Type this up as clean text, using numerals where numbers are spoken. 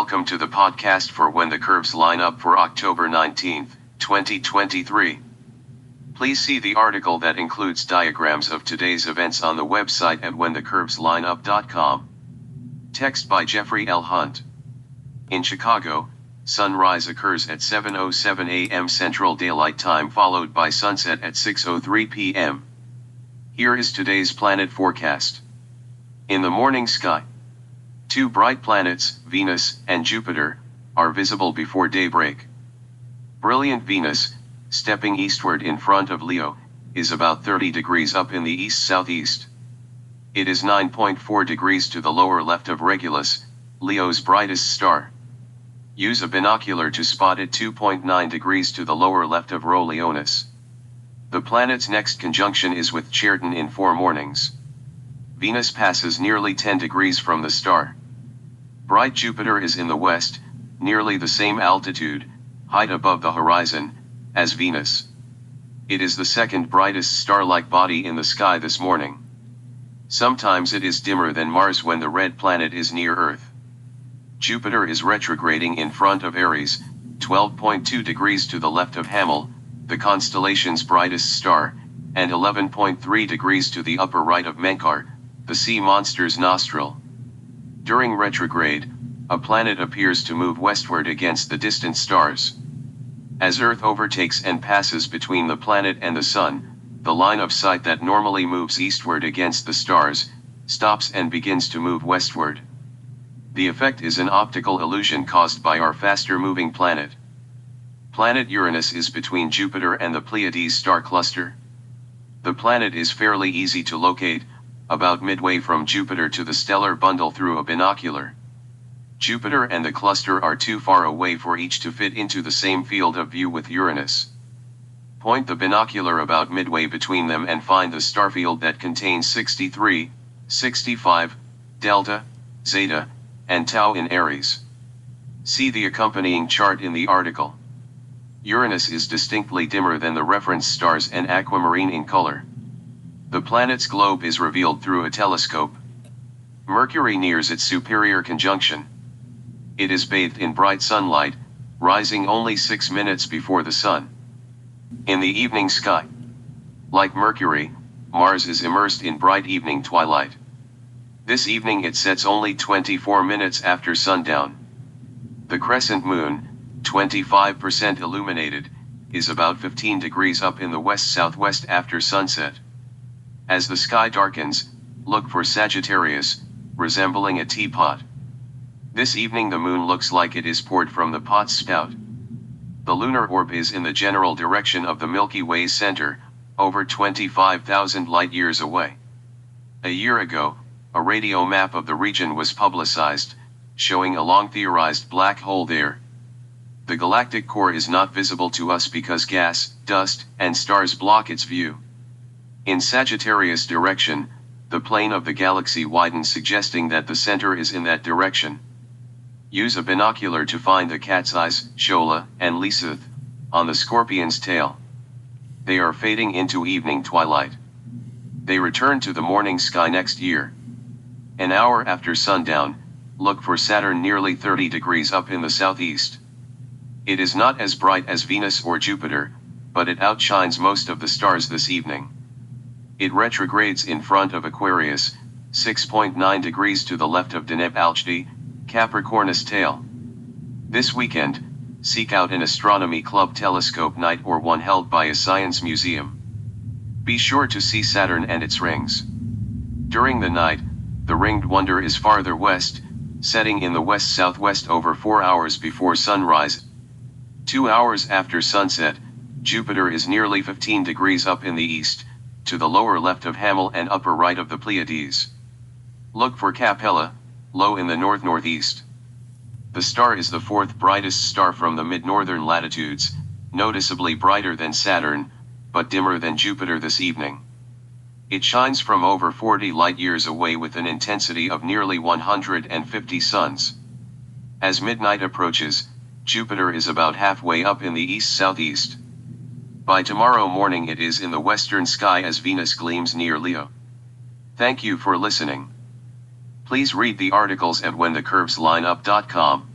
welcome to the podcast for When the Curves Line Up for October 19, 2023. Please see the article that includes diagrams of today's events on the website at whenthecurveslineup.com. Text by Jeffrey L. Hunt. In Chicago, sunrise occurs at 7:07 a.m. Central Daylight Time, followed by sunset at 6:03 p.m. Here is today's planet forecast. In the morning sky, two bright planets, Venus and Jupiter, are visible before daybreak. Brilliant Venus, stepping eastward in front of Leo, is about 30 degrees up in the east-southeast. It is 9.4 degrees to the lower left of Regulus, Leo's brightest star. Use a binocular to spot it 2.9 degrees to the lower left of Rho Leonis. The planet's next conjunction is with Chertan in 4 mornings. Venus passes nearly 10 degrees from the star. Bright Jupiter is in the west, nearly the same altitude, height above the horizon, as Venus. It is the second brightest star-like body in the sky this morning. Sometimes it is dimmer than Mars when the red planet is near Earth. Jupiter is retrograding in front of Aries, 12.2 degrees to the left of Hammel, the constellation's brightest star, and 11.3 degrees to the upper right of Menkar, the sea monster's nostril. During retrograde, a planet appears to move westward against the distant stars. As Earth overtakes and passes between the planet and the Sun, the line of sight that normally moves eastward against the stars, stops and begins to move westward. The effect is an optical illusion caused by our faster-moving planet. Planet Uranus is between Jupiter and the Pleiades star cluster. The planet is fairly easy to locate, about midway from Jupiter to the stellar bundle through a binocular. Jupiter and the cluster are too far away for each to fit into the same field of view with Uranus. Point the binocular about midway between them and find the starfield that contains 63, 65, delta, zeta, and tau in Aries. See the accompanying chart in the article. Uranus is distinctly dimmer than the reference stars and aquamarine in color. The planet's globe is revealed through a telescope. Mercury nears its superior conjunction. It is bathed in bright sunlight, rising only 6 minutes before the sun. In the evening sky, like Mercury, Mars is immersed in bright evening twilight. This evening it sets only 24 minutes after sundown. The crescent moon, 25% illuminated, is about 15 degrees up in the west-southwest after sunset. As the sky darkens, look for Sagittarius, resembling a teapot. This evening the moon looks like it is poured from the pot's spout. The lunar orb is in the general direction of the Milky Way's center, over 25,000 light-years away. A year ago, a radio map of the region was publicized, showing a long-theorized black hole there. The galactic core is not visible to us because gas, dust, and stars block its view. In Sagittarius direction, the plane of the galaxy widens, suggesting that the center is in that direction. Use a binocular to find the cat's eyes, Shola, and Lisith, on the scorpion's tail. They are fading into evening twilight. They return to the morning sky next year. An hour after sundown, look for Saturn nearly 30 degrees up in the southeast. It is not as bright as Venus or Jupiter, but it outshines most of the stars this evening. It retrogrades in front of Aquarius, 6.9 degrees to the left of Deneb Alchdi, Capricornus tail. This weekend, seek out an astronomy club telescope night or one held by a science museum. Be sure to see Saturn and its rings. During the night, the ringed wonder is farther west, setting in the west-southwest over 4 hours before sunrise. 2 hours after sunset, Jupiter is nearly 15 degrees up in the east, to the lower left of Hammel and upper right of the Pleiades. Look for Capella, low in the north-northeast. The star is the 4th brightest star from the mid-northern latitudes, noticeably brighter than Saturn, but dimmer than Jupiter this evening. It shines from over 40 light-years away with an intensity of nearly 150 suns. As midnight approaches, Jupiter is about halfway up in the east-southeast. By tomorrow morning it is in the western sky as Venus gleams near Leo. Thank you for listening. Please read the articles at whenthecurveslineup.com.